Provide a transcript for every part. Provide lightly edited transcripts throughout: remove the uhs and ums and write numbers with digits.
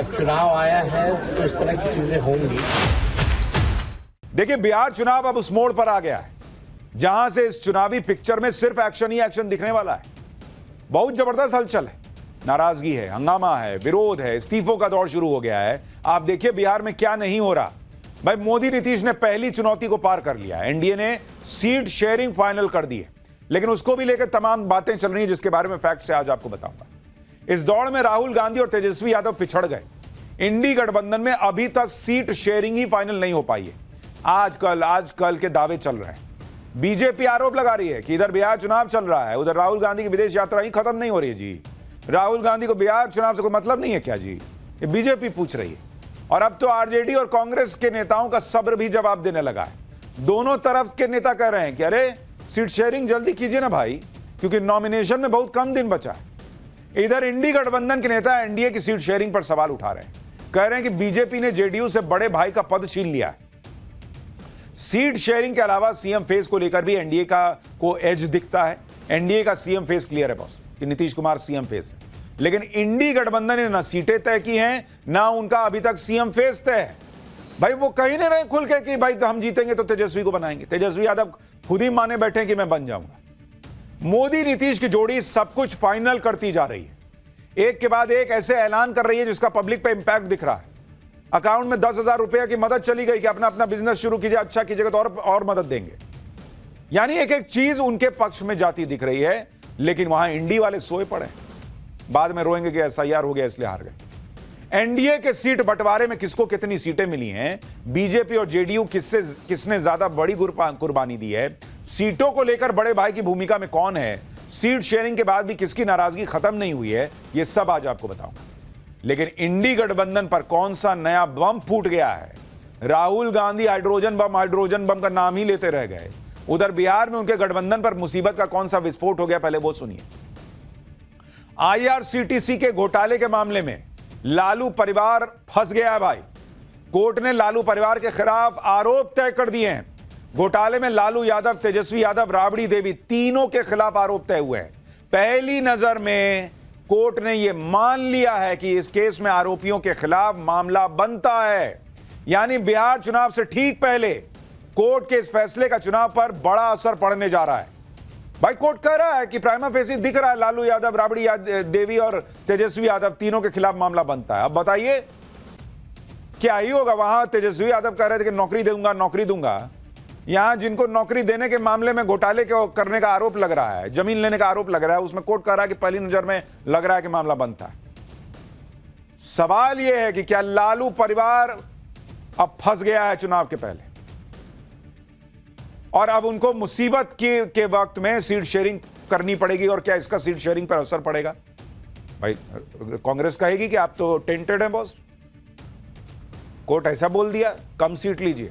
जब चुनाव आया है तो इस तरह की चीजें होंगी। देखिए, बिहार चुनाव अब उस मोड़ पर आ गया है जहां से इस चुनावी पिक्चर में सिर्फ एक्शन ही एक्शन दिखने वाला है। बहुत जबरदस्त हलचल है, नाराजगी है, हंगामा है, विरोध है, इस्तीफों का दौर शुरू हो गया है। आप देखिए बिहार में क्या नहीं हो रहा। भाई, मोदी नीतीश ने पहली चुनौती को पार कर लिया। एनडीए ने सीट शेयरिंग फाइनल कर दी है, लेकिन उसको भी लेकर तमाम बातें चल रही हैं जिसके बारे में फैक्ट से आज आपको बताऊंगा। इस दौड़ में राहुल गांधी और तेजस्वी यादव पिछड़ गए। इंडी गठबंधन में अभी तक सीट शेयरिंग ही फाइनल नहीं हो पाई है। आजकल के दावे चल रहे हैं। बीजेपी आरोप लगा रही है कि इधर बिहार चुनाव चल रहा है, उधर राहुल गांधी की विदेश यात्रा ही खत्म नहीं हो रही है जी। राहुल गांधी को बिहार चुनाव से कोई मतलब नहीं है क्या जी? ये बीजेपी पूछ रही है। और अब तो आरजेडी और कांग्रेस के नेताओं का सब्र भी जवाब देने लगा है। दोनों तरफ के नेता कह रहे हैं कि अरे सीट शेयरिंग जल्दी कीजिए ना भाई, क्योंकि नॉमिनेशन में बहुत कम दिन बचा है। इधर इंडी गठबंधन के नेता एनडीए की सीट शेयरिंग पर सवाल उठा रहे हैं। कह रहे हैं कि बीजेपी ने जेडीयू से बड़े भाई का पद छीन लिया है। सीट शेयरिंग के अलावा सीएम फेस को लेकर भी एनडीए को एज दिखता है। एनडीए का सीएम फेस क्लियर है बॉस कि नीतीश कुमार सीएम फेस है, लेकिन इंडी गठबंधन ने ना सीटें तय की हैं, ना उनका अभी तक सीएम फेस तय है। भाई, वो कहीं नहीं रहे खुल के कि भाई हम जीतेंगे तो तेजस्वी को बनाएंगे। तेजस्वी यादव खुद ही माने बैठे कि मैं बन जाऊंगा। मोदी नीतीश की जोड़ी सब कुछ फाइनल करती जा रही है। एक के बाद एक ऐसे ऐलान कर रही है जिसका पब्लिक पे इंपैक्ट दिख रहा है। अकाउंट में 10,000 रुपए की मदद चली गई कि अपना बिजनेस शुरू कीजिए, अच्छा कीजिएगा तो और मदद देंगे। यानी एक एक चीज उनके पक्ष में जाती दिख रही है, लेकिन वहां इंडी वाले सोए पड़े। बाद में रोएंगे कि एसआईआर हो गया इसलिए हार गए। एनडीए के सीट बंटवारे में किसको कितनी सीटें मिली हैं, बीजेपी और जेडीयू किसने ज्यादा बड़ी कुर्बानी दी है, सीटों को लेकर बड़े भाई की भूमिका में कौन है, सीट शेयरिंग के बाद भी किसकी नाराजगी खत्म नहीं हुई है, यह सब आज आपको बताऊंगा। लेकिन इंडी गठबंधन पर कौन सा नया बम फूट गया है? राहुल गांधी हाइड्रोजन बम का नाम ही लेते रह गए। उधर बिहार में उनके गठबंधन पर मुसीबत का कौन सा विस्फोट हो गया, पहले वो सुनिए। आईआरसीटीसी के घोटाले के मामले में लालू परिवार फंस गया है भाई। कोर्ट ने लालू परिवार के खिलाफ आरोप तय कर दिए हैं। घोटाले में लालू यादव, तेजस्वी यादव, राबड़ी देवी तीनों के खिलाफ आरोप तय हुए हैं। पहली नजर में कोर्ट ने यह मान लिया है कि इस केस में आरोपियों के खिलाफ मामला बनता है। यानी बिहार चुनाव से ठीक पहले कोर्ट के इस फैसले का चुनाव पर बड़ा असर पड़ने जा रहा है। भाई, कोर्ट कह रहा है कि प्राइमा फेसी दिख रहा है लालू यादव, राबड़ी देवी और तेजस्वी यादव तीनों के खिलाफ मामला बनता है। अब बताइए क्या ही होगा? वहां तेजस्वी यादव कह रहे थे कि नौकरी दूंगा। यहां जिनको नौकरी देने के मामले में घोटाले करने का आरोप लग रहा है, जमीन लेने का आरोप लग रहा है, उसमें कोर्ट कह रहा है कि पहली नजर में लग रहा है कि मामला बनता है। सवाल यह है कि क्या लालू परिवार अब फंस गया है चुनाव के पहले, और अब उनको मुसीबत के वक्त में सीट शेयरिंग करनी पड़ेगी, और क्या इसका सीट शेयरिंग पर असर पड़ेगा? भाई, कांग्रेस कहेगी कि आप तो टेंटेड हैं बॉस, कोर्ट ऐसा बोल दिया, कम सीट लीजिए।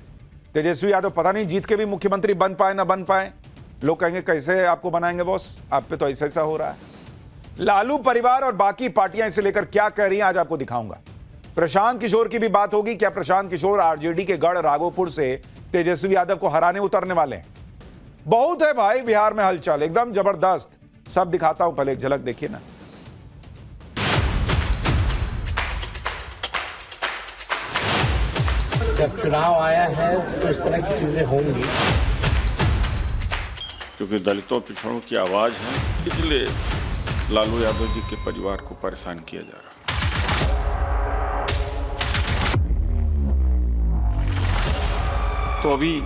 तेजस्वी यादव पता नहीं जीत के भी मुख्यमंत्री बन पाए ना बन पाए, लोग कहेंगे कैसे आपको बनाएंगे बॉस, आप पे तो ऐसा हो रहा है। लालू परिवार और बाकी पार्टियां इसे लेकर क्या कह रही हैं आज आपको दिखाऊंगा। प्रशांत किशोर की भी बात होगी। क्या प्रशांत किशोर आरजेडी के गढ़ राघोपुर से तेजस्वी यादव को हराने उतरने वाले हैं? बहुत है भाई बिहार में हलचल, एकदम जबरदस्त। सब दिखाता हूं, पहले एक झलक देखिए ना। जब चुनाव आया है तो इस तरह की चीजें होंगी। क्योंकि दलितों पिछड़ों की आवाज है, इसलिए लालू यादव जी के परिवार को परेशान किया जा रहा है। तो अभी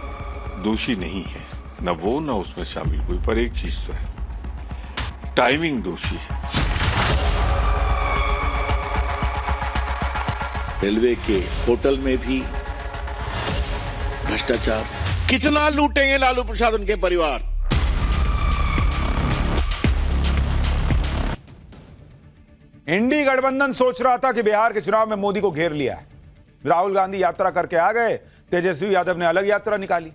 दोषी नहीं है, न वो न उसमें शामिल कोई, पर एक चीज तो है, टाइमिंग दोषी है। रेलवे के होटल में भी भ्रष्टाचार। कितना लूटेंगे लालू प्रसाद उनके परिवार? इंडी गठबंधन सोच रहा था कि बिहार के चुनाव में मोदी को घेर लिया है। राहुल गांधी यात्रा करके आ गए, तेजस्वी यादव ने अलग यात्रा निकाली,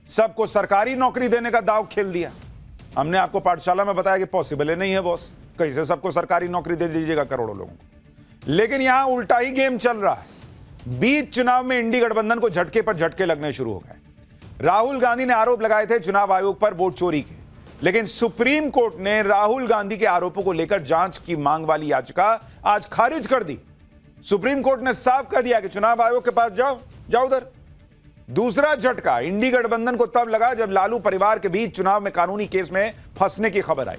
सबको सरकारी नौकरी देने का दांव खेल दिया। हमने आपको पाठशाला में बताया कि पॉसिबल ही नहीं है बॉस, कैसे सबको सरकारी नौकरी दे दीजिएगा करोड़ों लोगों को। लेकिन यहां उल्टा ही गेम चल रहा है। बीच चुनाव में इंडी गठबंधन को झटके पर झटके लगने शुरू हो गए। राहुल गांधी ने आरोप लगाए थे चुनाव आयोग पर वोट चोरी के, लेकिन सुप्रीम कोर्ट ने राहुल गांधी के आरोपों को लेकर जांच की मांग वाली याचिका आज खारिज कर दी। सुप्रीम कोर्ट ने साफ कर दिया कि चुनाव आयोग के पास जाओ उधर। दूसरा झटका इंडी गठबंधन को तब लगा जब लालू परिवार के बीच चुनाव में कानूनी केस में फंसने की खबर आई।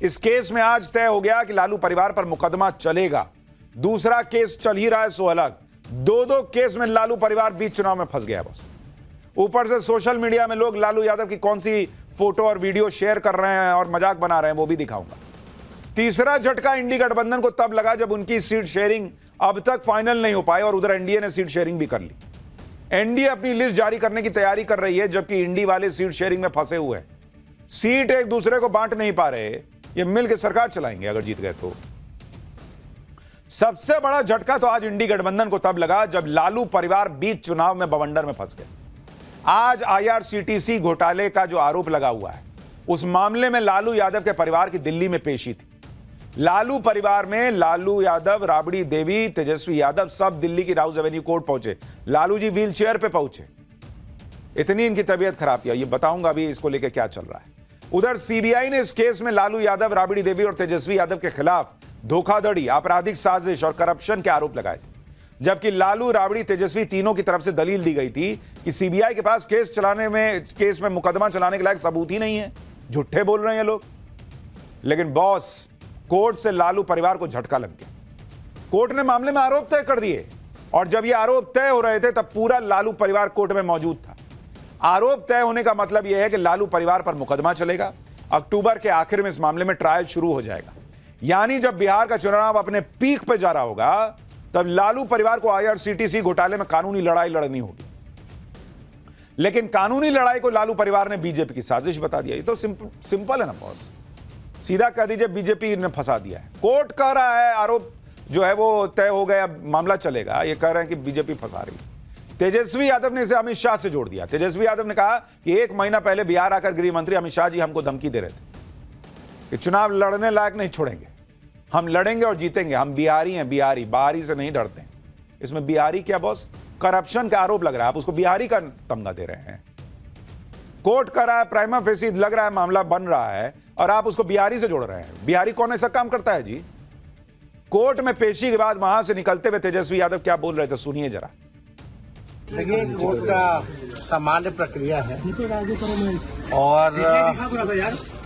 इस केस में आज तय हो गया कि लालू परिवार पर मुकदमा चलेगा। दूसरा केस चल ही रहा है सो अलग। दो केस में लालू परिवार बीच चुनाव में फंस गया बस। ऊपर से सोशल मीडिया में लोग लालू यादव की कौन सी फोटो और वीडियो शेयर कर रहे हैं और मजाक बना रहे हैं वो भी दिखाऊंगा। तीसरा झटका इंडी गठबंधन को तब लगा जब उनकी सीट शेयरिंग अब तक फाइनल नहीं हो पाई और उधर एनडीए ने सीट शेयरिंग भी कर ली। एनडीए अपनी लिस्ट जारी करने की तैयारी कर रही है जबकि इंडी वाले सीट शेयरिंग में फंसे हुए हैं। सीट एक दूसरे को बांट नहीं पा रहे, ये मिलकर सरकार चलाएंगे अगर जीत गए तो। सबसे बड़ा झटका तो आज इंडी गठबंधन को तब लगा जब लालू परिवार बीच चुनाव में बवंडर में फंस गए। आज आईआरसीटीसी घोटाले का जो आरोप लगा हुआ है उस मामले में लालू यादव के परिवार की दिल्ली में पेशी थी। लालू परिवार में लालू यादव, राबड़ी देवी, तेजस्वी यादव सब दिल्ली की राउज एवेन्यू कोर्ट पहुंचे। लालू जी व्हील चेयर पे पहुंचे, इतनी इनकी तबीयत खराब थी। ये बताऊंगा अभी इसको लेकर क्या चल रहा है। उधर सीबीआई ने इस केस में लालू यादव, राबड़ी देवी और तेजस्वी यादव के खिलाफ धोखाधड़ी, आपराधिक साजिश और करप्शन के आरोप लगाए थे। जबकि लालू, राबड़ी, तेजस्वी तीनों की तरफ से दलील दी गई थी कि सीबीआई के पास केस में मुकदमा चलाने के लायक सबूत ही नहीं है, झूठे बोल रहे हैं लोग। लेकिन बॉस, कोर्ट से लालू परिवार को झटका लग गया। कोर्ट ने मामले में आरोप तय कर दिए और जब ये आरोप तय हो रहे थे तब पूरा लालू परिवार कोर्ट में मौजूद था। आरोप तय होने का मतलब यह है कि लालू परिवार पर मुकदमा चलेगा। अक्टूबर के आखिर में इस मामले में ट्रायल शुरू हो जाएगा। यानी जब बिहार का चुनाव अपने पीक पे जा रहा होगा तब लालू परिवार को आईआरसीटीसी घोटाले में कानूनी लड़ाई लड़नी होगी। लेकिन कानूनी लड़ाई को लालू परिवार ने बीजेपी की साजिश बता दिया। ये तो सिंपल है ना बॉस, सीधा कह दीजिए बीजेपी ने फंसा दिया है। कोर्ट कह रहा है आरोप जो है वो तय हो गया, मामला चलेगा। ये कह रहे हैं कि बीजेपी फंसा रही है। तेजस्वी यादव ने इसे अमित शाह से जोड़ दिया। तेजस्वी यादव ने कहा कि 1 महीना पहले बिहार आकर गृह मंत्री अमित शाह जी हमको धमकी दे रहे थे कि चुनाव लड़ने लायक नहीं छोड़ेंगे, हम लड़ेंगे और जीतेंगे, हम बिहारी हैं, बिहारी बाहरी से नहीं डरते। इसमें बिहारी क्या बॉस, करप्शन का आरोप लग रहा है, आप उसको बिहारी का तमगा दे रहे हैं। कोर्ट कर रहा है, प्राइमा फेसी लग रहा है, मामला बन रहा है और आप उसको बिहारी से जोड़ रहे हैं। बिहारी कौन ऐसा काम करता है जी? कोर्ट में पेशी के बाद वहां से निकलते हुए तेजस्वी यादव क्या बोल रहे थे, सुनिए जरा। देखिए, कोर्ट का सामान्य प्रक्रिया है और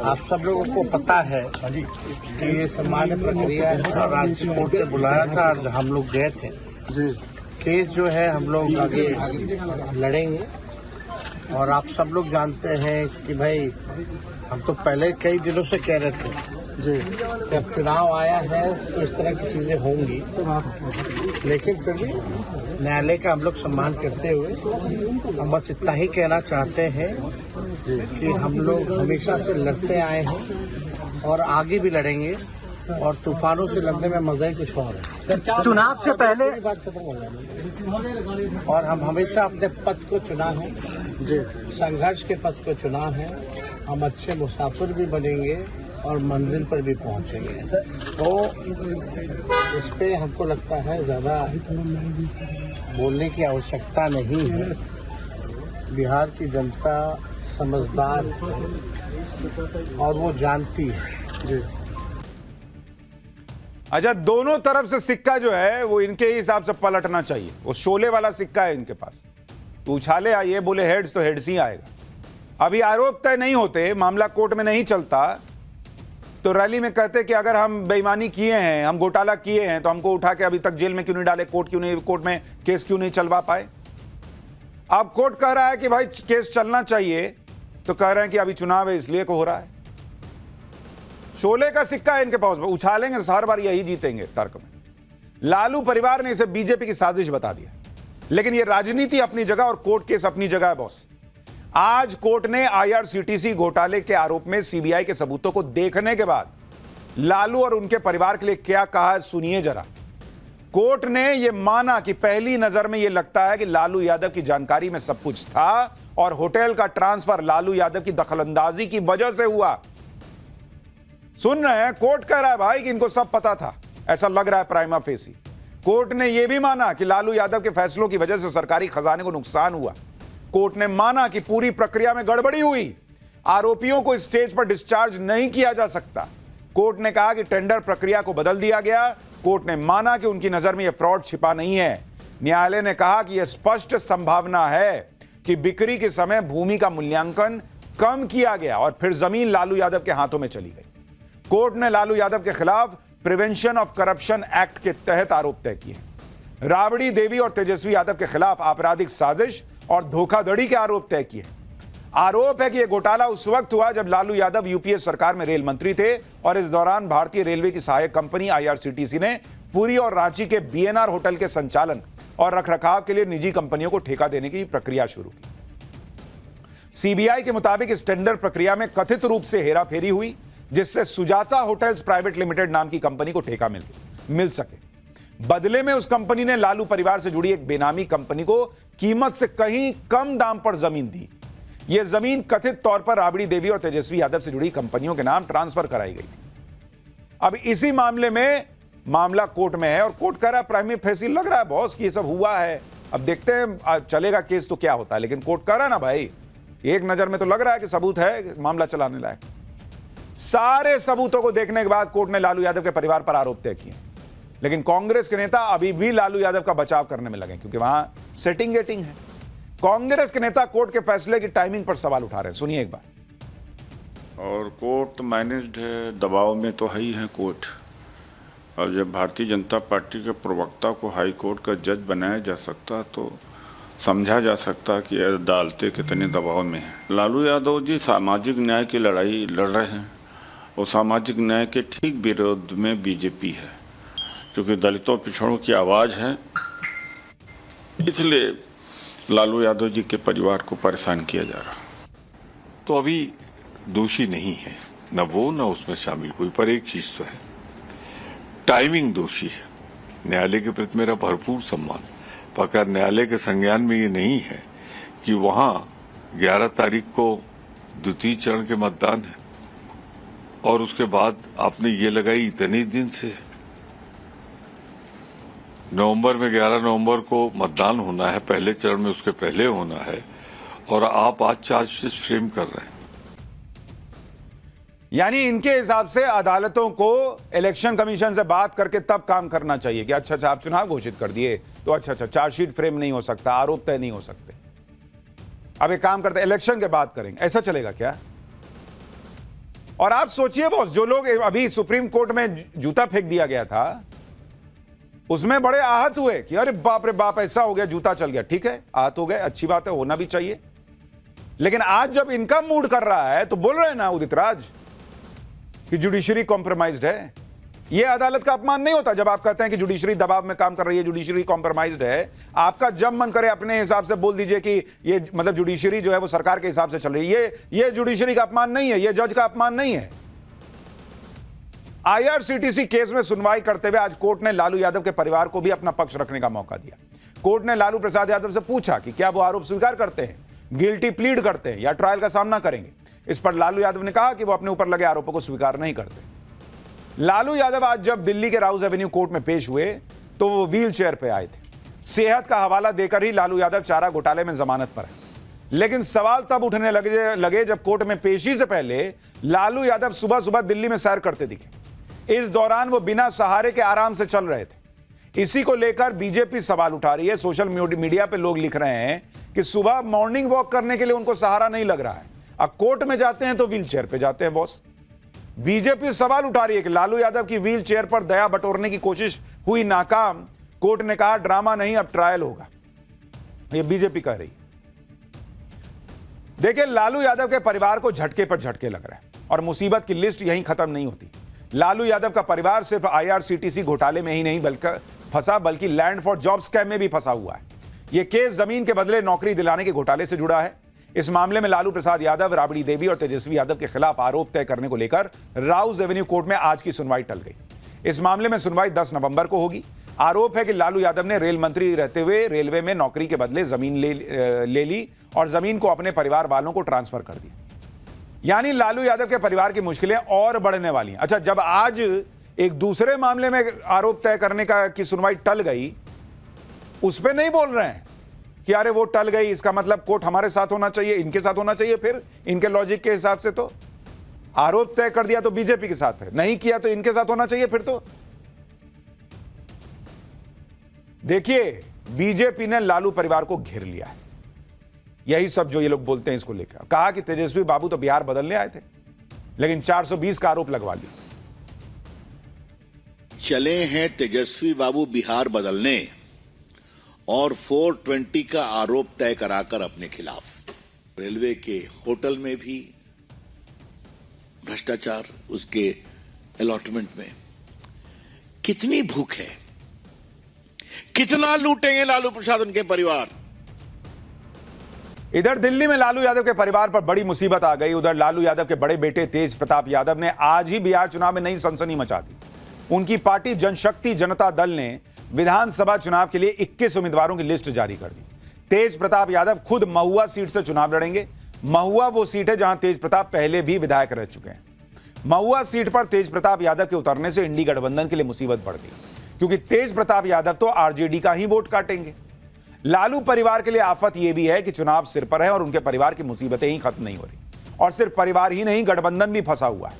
आप सब लोगों को पता है कि ये सामान्य प्रक्रिया है और आज कोर्ट ने बुलाया था और हम लोग गए थे जी। केस जो है हम लोग आगे लड़ेंगे और आप सब लोग जानते हैं कि भाई हम तो पहले कई दिनों से कह रहे थे जी, जब चुनाव आया है तो इस तरह की चीजें होंगी, लेकिन फिर भी न्यायालय का हम लोग सम्मान करते हुए हम बस इतना ही कहना चाहते हैं कि हम लोग हमेशा से लड़ते आए हैं और आगे भी लड़ेंगे और तूफानों से लड़ने में मजा ही कुछ और है। चुनाव से पहले और हम हमेशा अपने पथ को चुना है जी, संघर्ष के पथ को चुना है। हम अच्छे मुसाफिर भी बनेंगे और मंजिल पर भी पहुंचेंगे। तो इस पे हमको लगता है ज़्यादा बोलने की आवश्यकता नहीं है। बिहार की जनता समझदार है और वो जानती है जी। अच्छा, दोनों तरफ से सिक्का जो है वो इनके हिसाब से पलटना चाहिए। वो शोले वाला सिक्का है इनके पास, तो उछाले आइए, बोले हेड्स तो हेड्स ही आएगा। अभी आरोप तय नहीं होते, मामला कोर्ट में नहीं चलता तो रैली में कहते कि अगर हम बेईमानी किए हैं, हम घोटाला किए हैं तो हमको उठा के अभी तक जेल में क्यों नहीं डाले, कोर्ट में केस क्यों नहीं चलवा पाए। अब कोर्ट कह रहा है कि भाई केस चलना चाहिए, तो कह रहे हैं कि अभी चुनाव है इसलिए को हो रहा है। शोले का सिक्का है इनके पास, उछालेंगे हर बार यही जीतेंगे तर्क में। लालू परिवार ने इसे बीजेपी की साजिश बता दिया, लेकिन यह राजनीति अपनी जगह और कोर्ट केस अपनी जगह है बॉस। आज कोर्ट ने आईआरसीटीसी घोटाले के आरोप में सीबीआई के सबूतों को देखने के बाद लालू और उनके परिवार के लिए क्या कहा है, सुनिए जरा। कोर्ट ने यह माना कि पहली नजर में यह लगता है कि लालू यादव की जानकारी में सब कुछ था और होटल का ट्रांसफर लालू यादव की दखलंदाजी की वजह से हुआ। सुन रहे हैं, कोर्ट कह रहा है भाई कि इनको सब पता था, ऐसा लग रहा है प्राइमा फेसी। कोर्ट ने यह भी माना कि लालू यादव के फैसलों की वजह से सरकारी खजाने को नुकसान हुआ। कोर्ट ने माना कि पूरी प्रक्रिया में गड़बड़ी हुई, आरोपियों को स्टेज पर डिस्चार्ज नहीं किया जा सकता। कोर्ट ने कहा कि टेंडर प्रक्रिया को बदल दिया गया। कोर्ट ने माना कि उनकी नजर में यह फ्रॉड छिपा नहीं है। न्यायालय ने कहा कि यह स्पष्ट संभावना है कि बिक्री के समय भूमि का मूल्यांकन कम किया गया और फिर जमीन लालू यादव के हाथों में चली गई। कोर्ट ने लालू यादव के खिलाफ प्रिवेंशन ऑफ करप्शन एक्ट के तहत आरोप तय किए। राबड़ी देवी और तेजस्वी यादव के खिलाफ आपराधिक साजिश और धोखाधड़ी के आरोप तय किए। आरोप है कि यह घोटाला उस वक्त हुआ जब लालू यादव यूपीए सरकार में रेल मंत्री थे और इस दौरान भारतीय रेलवे की सहायक कंपनी आईआरसीटीसी ने पुरी और रांची के बीएनआर होटल के संचालन और रखरखाव के लिए निजी कंपनियों को ठेका देने की प्रक्रिया शुरू की। सीबीआई के मुताबिक इस टेंडर प्रक्रिया में कथित रूप से हेराफेरी हुई, जिससे सुजाता होटल्स प्राइवेट लिमिटेड नाम की कंपनी को ठेका मिल सके। बदले में उस कंपनी ने लालू परिवार से जुड़ी एक बेनामी कंपनी को कीमत से कहीं कम दाम पर जमीन दी। यह जमीन कथित तौर पर राबड़ी देवी और तेजस्वी यादव से जुड़ी कंपनियों के नाम ट्रांसफर कराई गई थी। अब इसी मामले में मामला कोर्ट में है और कोर्ट कह रहा है प्राइमरी फेसी लग रहा है बॉस कि ये सब हुआ है। अब देखते हैं चलेगा केस तो क्या होता है, लेकिन कोर्ट कह रहा है ना भाई, एक नजर में तो लग रहा है कि सबूत है मामला चलाने लायक। सारे सबूतों को देखने के बाद कोर्ट ने लालू यादव के परिवार पर आरोप तय किए, लेकिन कांग्रेस के नेता अभी भी लालू यादव का बचाव करने में लगे क्योंकि वहां सेटिंग गेटिंग है। कांग्रेस के नेता कोर्ट के फैसले की टाइमिंग पर सवाल उठा रहे हैं, सुनिए एक बार। और कोर्ट तो मैनेज्ड है, दबाव में तो है ही है कोर्ट। और जब भारतीय जनता पार्टी के प्रवक्ता को हाई कोर्ट का जज बनाया जा सकता तो समझा जा सकता कि अदालतें कितने दबाव में हैं। लालू यादव जी सामाजिक न्याय की लड़ाई लड़ रहे हैं और सामाजिक न्याय के ठीक विरोध में बीजेपी है, क्योंकि दलितों पिछड़ों की आवाज़ है, इसलिए लालू यादव जी के परिवार को परेशान किया जा रहा। तो अभी दोषी नहीं है, न वो न उसमें शामिल कोई, पर एक चीज तो है, टाइमिंग दोषी है। न्यायालय के प्रति मेरा भरपूर सम्मान, पर न्यायालय के संज्ञान में ये नहीं है कि वहां 11 तारीख को द्वितीय चरण के मतदान है और उसके बाद आपने ये लगाई इतने दिन से। नवंबर में 11 नवंबर को मतदान होना है, पहले चरण में उसके पहले होना है, और आप आज चार्जशीट फ्रेम कर रहे हैं। यानी इनके हिसाब से अदालतों को इलेक्शन कमीशन से बात करके तब काम करना चाहिए कि अच्छा आप चुनाव घोषित कर दिए तो अच्छा चार्जशीट फ्रेम नहीं हो सकता, आरोप तय नहीं हो सकते, अब एक काम करते इलेक्शन के बाद करेंगे। ऐसा चलेगा क्या? और आप सोचिए बॉस, जो लोग अभी सुप्रीम कोर्ट में जूता फेंक दिया गया था उसमें बड़े आहत हुए कि अरे बाप रे बाप ऐसा हो गया, जूता चल गया। ठीक है, आहत हो गए, अच्छी बात है, होना भी चाहिए। लेकिन आज जब इनका मूड कर रहा है तो बोल रहे हैं ना उदित राज कि जुडिशरी कॉम्प्रोमाइज्ड है। यह अदालत का अपमान नहीं होता जब आप कहते हैं कि जुडिशरी दबाव में काम कर रही है, जुडिशरी कॉम्प्रोमाइज्ड है। आपका जब मन करे अपने हिसाब से बोल दीजिए कि ये मतलब जुडिशरी जो है वो सरकार के हिसाब से चल रही है। ये जुडिशरी का अपमान नहीं है, ये जज का अपमान नहीं है। आईआरसीटीसी केस में सुनवाई करते हुए आज कोर्ट ने लालू यादव के परिवार को भी अपना पक्ष रखने का मौका दिया। कोर्ट ने लालू प्रसाद यादव से पूछा कि क्या वो आरोप स्वीकार करते हैं, गिल्टी प्लीड करते हैं या ट्रायल का सामना करेंगे। इस पर लालू यादव ने कहा कि वो अपने ऊपर लगे आरोपों को स्वीकार नहीं करते। लालू यादव आज जब दिल्ली के राउज एवेन्यू कोर्ट में पेश हुए तो वो व्हील चेयर पर आए थे। सेहत का हवाला देकर ही लालू यादव चारा घोटाले में जमानत पर है। लेकिन सवाल तब उठने लगे जब कोर्ट में पेशी से पहले लालू यादव सुबह सुबह दिल्ली में सैर करते दिखे। इस दौरान वो बिना सहारे के आराम से चल रहे थे। इसी को लेकर बीजेपी सवाल उठा रही है। सोशल मीडिया पे लोग लिख रहे हैं कि सुबह मॉर्निंग वॉक करने के लिए उनको सहारा नहीं लग रहा है, अब कोर्ट में जाते हैं तो व्हील चेयर पे जाते हैं। बॉस, बीजेपी सवाल उठा रही है कि लालू यादव की व्हील चेयर पर दया बटोरने की कोशिश हुई नाकाम। कोर्ट ने कहा ड्रामा नहीं, अब ट्रायल होगा। यह बीजेपी कह रही है। देखिए, लालू यादव के परिवार को झटके पर झटके लग रहा है और मुसीबत की लिस्ट यहीं खत्म नहीं होती। लालू यादव का परिवार सिर्फ आईआरसीटीसी घोटाले में ही नहीं बल्कि लैंड फॉर जॉब स्कैम में भी फंसा हुआ है। यह केस जमीन के बदले नौकरी दिलाने के घोटाले से जुड़ा है। इस मामले में लालू प्रसाद यादव, राबड़ी देवी और तेजस्वी यादव के खिलाफ आरोप तय करने को लेकर राउज एवेन्यू कोर्ट में आज की सुनवाई टल गई। इस मामले में सुनवाई 10 नवंबर को होगी। आरोप है कि लालू यादव ने रेल मंत्री रहते हुए रेलवे में नौकरी के बदले जमीन ले ली और जमीन को अपने परिवार वालों को ट्रांसफर कर दिया। यानी लालू यादव के परिवार की मुश्किलें और बढ़ने वाली हैं। अच्छा, जब आज एक दूसरे मामले में आरोप तय करने की सुनवाई टल गई, उस पर नहीं बोल रहे हैं कि अरे वो टल गई, इसका मतलब कोर्ट हमारे साथ होना चाहिए, इनके साथ होना चाहिए। फिर इनके लॉजिक के हिसाब से तो आरोप तय कर दिया तो बीजेपी के साथ है, नहीं किया तो इनके साथ होना चाहिए फिर तो। देखिए, बीजेपी ने लालू परिवार को घेर लिया है, यही सब जो ये लोग बोलते हैं इसको लेकर। कहा कि तेजस्वी बाबू तो बिहार बदलने आए थे, लेकिन 420 का आरोप लगवा लिया। चले हैं तेजस्वी बाबू बिहार बदलने और 420 का आरोप तय कराकर अपने खिलाफ। रेलवे के होटल में भी भ्रष्टाचार, उसके अलॉटमेंट में। कितनी भूख है, कितना लूटेंगे लालू प्रसाद उनके परिवार। इधर दिल्ली में लालू यादव के परिवार पर बड़ी मुसीबत आ गई। उधर लालू यादव के बड़े बेटे तेज प्रताप यादव ने आज ही बिहार चुनाव में नई सनसनी मचा दी। उनकी पार्टी जनशक्ति जनता दल ने विधानसभा चुनाव के लिए 21 उम्मीदवारों की लिस्ट जारी कर दी। तेज प्रताप यादव खुद महुआ सीट से चुनाव लड़ेंगे। महुआ वो सीट है जहां तेज प्रताप पहले भी विधायक रह चुके हैं। महुआ सीट पर तेज प्रताप यादव के उतरने से इंडी गठबंधन के लिए मुसीबत बढ़ गई, क्योंकि तेज प्रताप यादव तो आरजेडी का ही वोट काटेंगे। लालू परिवार के लिए आफत यह भी है कि चुनाव सिर पर है और उनके परिवार की मुसीबतें ही खत्म नहीं हो रही। और सिर्फ परिवार ही नहीं, गठबंधन भी फंसा हुआ है।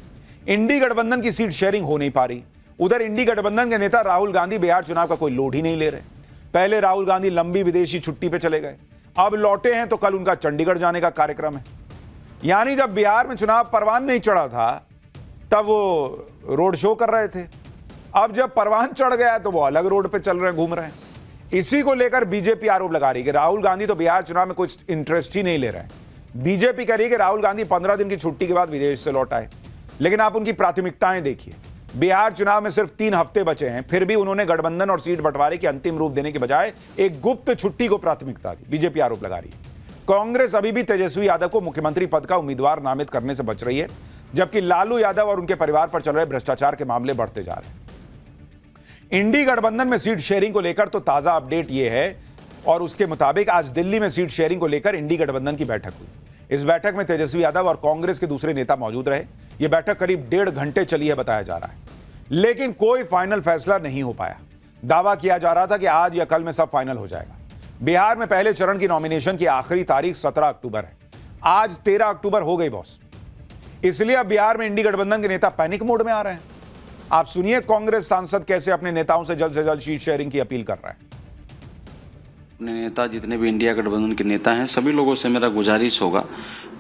इंडी गठबंधन की सीट शेयरिंग हो नहीं पा रही। उधर इंडी गठबंधन के नेता राहुल गांधी बिहार चुनाव का कोई लोड ही नहीं ले रहे। पहले राहुल गांधी लंबी विदेशी छुट्टी पे चले गए, अब लौटे हैं तो कल उनका चंडीगढ़ जाने का कार्यक्रम है। यानी जब बिहार में चुनाव परवान नहीं चढ़ा था तब वो रोड शो कर रहे थे, अब जब परवान चढ़ गया तो वो अलग रोड पे चल रहे हैं, घूम रहे हैं। इसी को लेकर बीजेपी आरोप लगा रही है कि राहुल गांधी तो बिहार चुनाव में कुछ इंटरेस्ट ही नहीं ले रहे हैं। बीजेपी कह रही है कि राहुल गांधी 15 दिन की छुट्टी के बाद विदेश से लौट आए, लेकिन आप उनकी प्राथमिकताएं देखिए। बिहार चुनाव में सिर्फ 3 हफ्ते बचे हैं, फिर भी उन्होंने गठबंधन और सीट बंटवारे के अंतिम रूप देने के बजाय एक गुप्त छुट्टी को प्राथमिकता दी। बीजेपी आरोप लगा रही है कांग्रेस अभी भी तेजस्वी यादव को मुख्यमंत्री पद का उम्मीदवार नामित करने से बच रही है, जबकि लालू यादव और उनके परिवार पर चल रहे भ्रष्टाचार के मामले बढ़ते जा रहे हैं। इंडी गठबंधन में सीट शेयरिंग को लेकर तो ताजा अपडेट यह है, और उसके मुताबिक आज दिल्ली में सीट शेयरिंग को लेकर इंडी गठबंधन की बैठक हुई। इस बैठक में तेजस्वी यादव और कांग्रेस के दूसरे नेता मौजूद रहे। यह बैठक करीब 1.5 घंटे चली है बताया जा रहा है, लेकिन कोई फाइनल फैसला नहीं हो पाया। दावा किया जा रहा था कि आज या कल में सब फाइनल हो जाएगा। बिहार में पहले चरण की नॉमिनेशन की आखिरी तारीख 17 अक्टूबर है, आज 13 अक्टूबर हो गई बॉस। इसलिए अब बिहार में इंडी गठबंधन के नेता पैनिक मोड में आ रहे हैं। आप सुनिए कांग्रेस सांसद कैसे अपने नेताओं से जल्द सीट शेयरिंग की अपील कर रहे हैं। अपने नेता जितने भी इंडिया गठबंधन के नेता हैं, सभी लोगों से मेरा गुजारिश होगा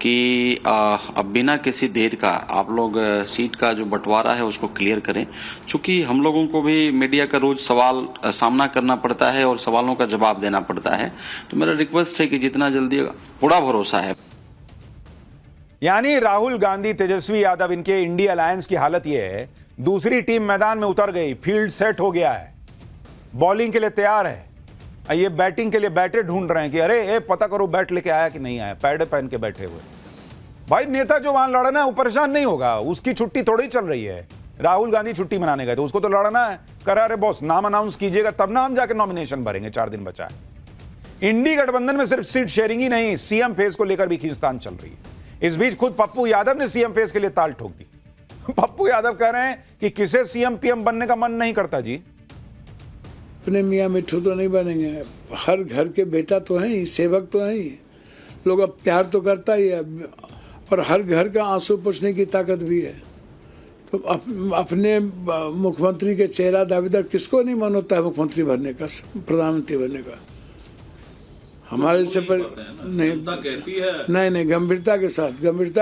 कि अब बिना किसी देर का आप लोग सीट का जो बंटवारा है उसको क्लियर करें, क्योंकि हम लोगों को भी मीडिया का रोज सवाल सामना करना पड़ता है और सवालों का जवाब देना पड़ता है। तो मेरा रिक्वेस्ट है कि जितना जल्दी, पूरा भरोसा है। यानी राहुल गांधी, तेजस्वी यादव, इनके इंडी अलायंस की हालत यह है, दूसरी टीम मैदान में उतर गई, फील्ड सेट हो गया है, बॉलिंग के लिए तैयार है। ये बैटिंग के लिए बैटर ढूंढ रहे हैं कि अरे पता करो बैट लेके आया कि नहीं आया, पैड पहन के बैठे हुए। भाई नेता जो वहां लड़ना है वो परेशान नहीं होगा, उसकी छुट्टी थोड़ी चल रही है। राहुल गांधी छुट्टी मनाने गए तो उसको तो लड़ना है। कह अरे बॉस नाम अनाउंस कीजिएगा तब ना हम जाके नॉमिनेशन भरेंगे, 4 दिन बचा है। इंडी गठबंधन में सिर्फ सीट शेयरिंग ही नहीं, सीएम फेस को लेकर भी खींचतान चल रही है। इस बीच खुद पप्पू यादव ने सीएम फेस के लिए ताल ठोक दी। पप्पू यादव कह रहे हैं कि किसे सीएम पीएम बनने का मन नहीं करता जी। अपने मियाँ मिट्ठू तो नहीं बनेंगे, हर घर के बेटा तो हैं ही, सेवक तो हैं ही। लोग अब प्यार तो करता ही है, और हर घर का आंसू पूछने की ताकत भी है। तो अपने मुख्यमंत्री के चेहरा दावेदार किसको नहीं मन होता है मुख्यमंत्री बनने का, प्रधानमंत्री बनने का। हमारे से पर नहीं, गंभीरता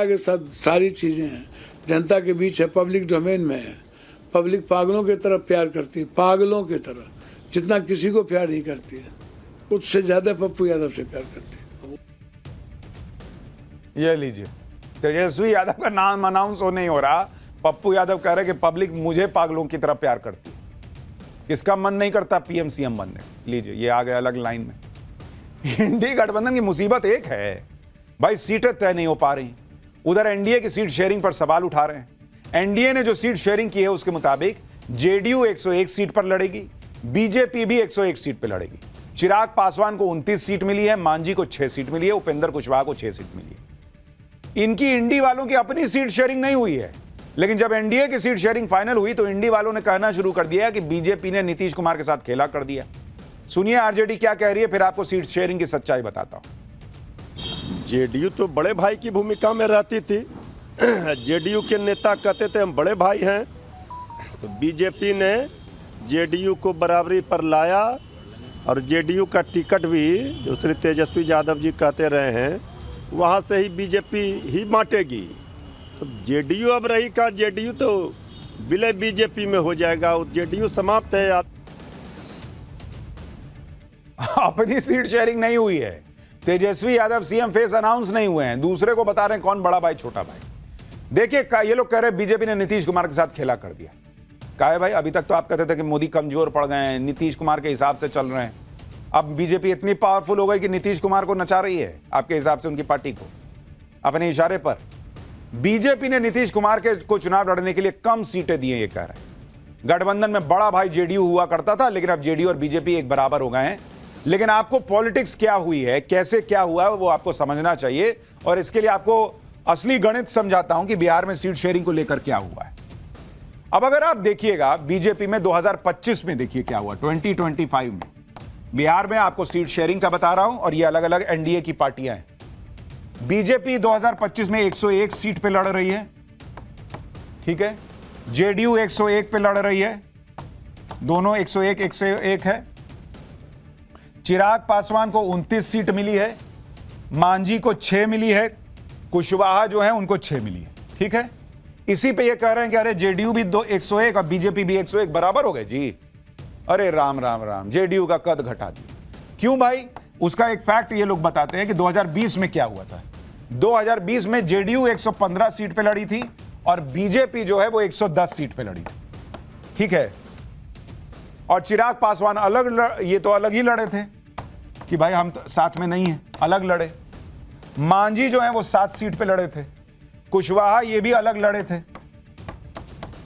के साथ सारी चीजें हैं। जनता के बीच है, पब्लिक डोमेन में है। पब्लिक पागलों की तरह प्यार करती है, पागलों की तरह, जितना किसी को प्यार नहीं करती है उससे ज्यादा पप्पू यादव से प्यार करती है। ये लीजिए, तेजस्वी यादव का नाम अनाउंस हो नहीं हो रहा, पप्पू यादव कह रहे कि पब्लिक मुझे पागलों की तरह प्यार करती है। किसका मन नहीं करता पीएम सीएम बनने। लीजिए, ये आ गया अलग लाइन में। इंडी गठबंधन की मुसीबत एक है भाई, सीटें तय नहीं हो पा रही। उधर एनडीए की सीट शेयरिंग पर सवाल उठा रहे हैं। एनडीए ने जो सीट शेयरिंग की है उसके मुताबिक जेडीयू 101 सीट पर लड़ेगी, बीजेपी भी 101 सीट पर लड़ेगी। चिराग पासवान को 29 सीट मिली है, मांझी को 6 सीट मिली है, उपेंद्र कुशवाहा को 6 सीट मिली है। इनकी इंडी वालों की अपनी सीट शेयरिंग नहीं हुई है, लेकिन जब एनडीए की सीट शेयरिंग फाइनल हुई तो इंडी वालों ने कहना शुरू कर दिया कि बीजेपी ने नीतीश कुमार के साथ खेला कर दिया। सुनिए आरजेडी क्या कह रही है, फिर आपको सीट शेयरिंग की सच्चाई बताता हूं। जेडीयू तो बड़े भाई की भूमिका में रहती थी, जेडीयू के नेता कहते थे हम बड़े भाई हैं, तो बीजेपी ने जेडीयू को बराबरी पर लाया और जेडीयू का टिकट भी जो श्री तेजस्वी यादव जी कहते रहे हैं वहाँ से ही बीजेपी ही बांटेगी। तो जेडीयू अब रही का जेडीयू तो विलय बीजेपी में हो जाएगा, जेडीयू समाप्त है। अपनी सीट शेयरिंग नहीं हुई है, Tejashwi Yadav CM face announce नहीं हुए हैं, दूसरे को बता रहे हैं कौन बड़ा भाई छोटा भाई। देखिए ये लोग कह रहे हैं बीजेपी ने नीतीश कुमार के साथ खेला कर दिया। कहा है भाई, अभी तक तो आप कहते थे कि मोदी कमजोर पड़ गए हैं, नीतीश कुमार के हिसाब से चल रहे हैं। अब बीजेपी इतनी पावरफुल हो गई कि नीतीश कुमार को नचा रही है आपके हिसाब से, उनकी पार्टी को अपने इशारे पर। बीजेपी ने नीतीश कुमार को चुनाव लड़ने के लिए कम सीटें दी हैं, ये कह रहे हैं। गठबंधन में बड़ा भाई जेडीयू हुआ करता था, लेकिन अब जेडीयू और बीजेपी एक बराबर हो गए हैं। लेकिन आपको पॉलिटिक्स क्या हुई है, कैसे क्या हुआ है, वो आपको समझना चाहिए। और इसके लिए आपको असली गणित समझाता हूं कि बिहार में सीट शेयरिंग को लेकर क्या हुआ है। अब अगर आप देखिएगा बीजेपी में 2025 में देखिए क्या हुआ, 2025 में बिहार में आपको सीट शेयरिंग का बता रहा हूं, और ये अलग अलग एनडीए की पार्टियां हैं। बीजेपी 2025 में 101 सीट पे लड़ रही है, ठीक है। जेडीयू 101 पे लड़ रही है, दोनों 101 है। चिराग पासवान को 29 सीट मिली है, मांझी को 6 मिली है, कुशवाहा जो है उनको 6 मिली है, ठीक है। इसी पे ये कह रहे हैं कि अरे जेडीयू भी 101 और बीजेपी भी 101 बराबर हो गए जी। अरे राम राम राम, जेडीयू का कद घटा दिया। क्यों भाई? उसका एक फैक्ट ये लोग बताते हैं कि 2020 में क्या हुआ था। 2020 में जेडीयू 115 सीट पे लड़ी थी और बीजेपी जो है वो 110 सीट पे लड़ी थी, ठीक है। और चिराग पासवान ये तो अलग ही लड़े थे कि भाई हम तो साथ में नहीं हैं, अलग लड़े। मांझी जो है वो 7 सीट पे लड़े थे। कुशवाहा ये भी अलग लड़े थे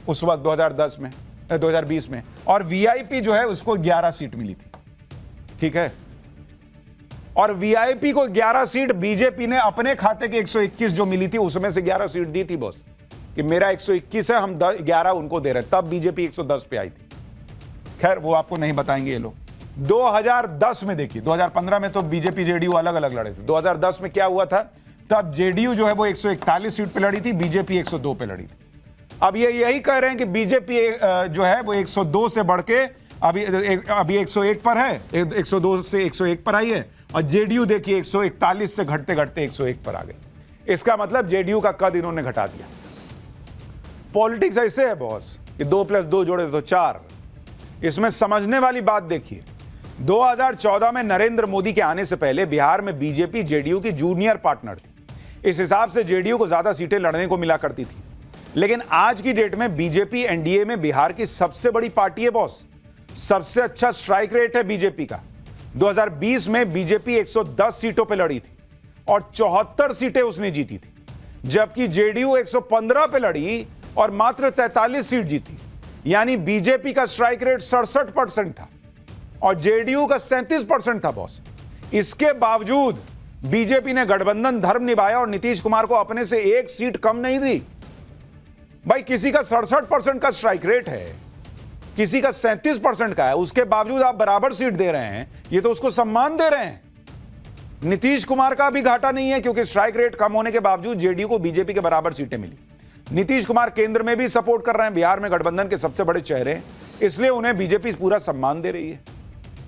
उस वक्त 2020 में। और वीआईपी जो है उसको 11 सीट मिली थी, ठीक है। और वीआईपी को 11 सीट बीजेपी ने अपने खाते के 121 जो मिली थी उसमें से 11 सीट दी थी बॉस, कि मेरा 121 है, हम 11 उनको दे रहे हैं। तब बीजेपी 110 पे आई थी। खैर वो आपको नहीं बताएंगे ये लोग। 2010 में देखिए, 2015 में तो बीजेपी जेडीयू अलग अलग लड़े थे। 2010 में क्या हुआ था, तब जेडीयू जो है वो 141 सीट पे लड़ी थी, बीजेपी 102 पे लड़ी थी। अब ये यही कह रहे हैं कि बीजेपी जो है वो 102 से बढ़ के अभी 101 पर है, 102 से 101 पर आई है। और जेडीयू देखिए 141 से घटते घटते 101 पर आ गई। इसका मतलब जेडीयू का कद इन्होंने घटा दिया। पॉलिटिक्स ऐसे है बॉस कि 2 + 2 जोड़े तो 4। इसमें समझने वाली बात देखिए, 2014 में नरेंद्र मोदी के आने से पहले बिहार में बीजेपी जेडीयू की जूनियर पार्टनर थी। इस हिसाब से जेडीयू को ज्यादा सीटें लड़ने को मिला करती थी। लेकिन आज की डेट में बीजेपी एनडीए में बिहार की सबसे बड़ी पार्टी है बॉस। सबसे अच्छा स्ट्राइक रेट है बीजेपी का। 2020 में बीजेपी 110 सीटों पर लड़ी थी और 74 सीटें उसने जीती थी, जबकि जेडीयू 115 पे लड़ी और मात्र 43 सीट जीती। यानी बीजेपी का स्ट्राइक रेट 67% था और जेडीयू का 37% था बॉस। इसके बावजूद बीजेपी ने गठबंधन धर्म निभाया और नीतीश कुमार को अपने से 1 सीट कम नहीं दी। भाई किसी का 67% का स्ट्राइक रेट है, किसी का 37% का है, उसके बावजूद आप बराबर सीट दे रहे हैं, ये तो उसको सम्मान दे रहे हैं। नीतीश कुमार का भी घाटा नहीं है, क्योंकि स्ट्राइक रेट कम होने के बावजूद जेडीयू को बीजेपी के बराबर सीटें मिली। नीतीश कुमार केंद्र में भी सपोर्ट कर रहे हैं, बिहार में गठबंधन के सबसे बड़े चेहरे हैं, इसलिए उन्हें बीजेपी पूरा सम्मान दे रही है।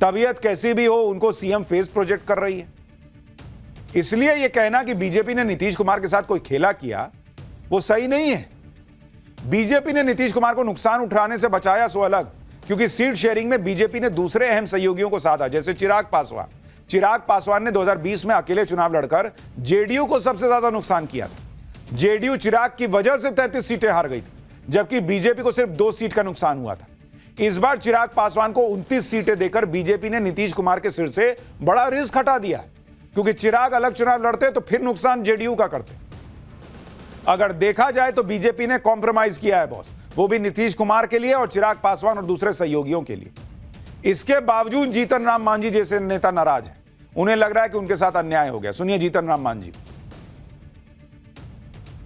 तबीयत कैसी भी हो, उनको सीएम फेस प्रोजेक्ट कर रही है। इसलिए यह कहना कि बीजेपी ने नीतीश कुमार के साथ कोई खेला किया, वो सही नहीं है। बीजेपी ने नीतीश कुमार को नुकसान उठाने से बचाया सो अलग, क्योंकि सीट शेयरिंग में बीजेपी ने दूसरे अहम सहयोगियों को साधा, जैसे चिराग पासवान ने 2020 में अकेले चुनाव लड़कर जेडीयू को सबसे ज्यादा नुकसान किया था। जेडीयू चिराग की वजह से 33 सीटें हार गई थी, जबकि बीजेपी को सिर्फ 2 सीट का नुकसान हुआ था। इस बार चिराग पासवान को 29 सीटें देकर बीजेपी ने नीतीश कुमार के सिर से बड़ा रिस्क हटा दिया, क्योंकि चिराग अलग चुनाव लड़ते तो फिर नुकसान जेडीयू का करते। अगर देखा जाए तो बीजेपी ने कॉम्प्रोमाइज किया है बॉस, वो भी नीतीश कुमार के लिए और चिराग पासवान और दूसरे सहयोगियों के लिए। इसके बावजूद जीतन राम मांझी जैसे नेता नाराज है, उन्हें लग रहा है कि उनके साथ अन्याय हो गया। सुनिए जीतन राम मांझी।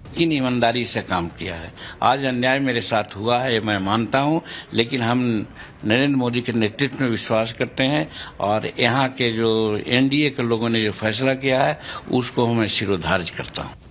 लेकिन ईमानदारी से काम किया है। आज अन्याय मेरे साथ हुआ है, मैं मानता हूं, लेकिन हम नरेंद्र मोदी के नेतृत्व में विश्वास करते हैं और यहाँ के जो एनडीए के लोगों ने जो फैसला किया है उसको मैं शिरोधार्य करता हूं।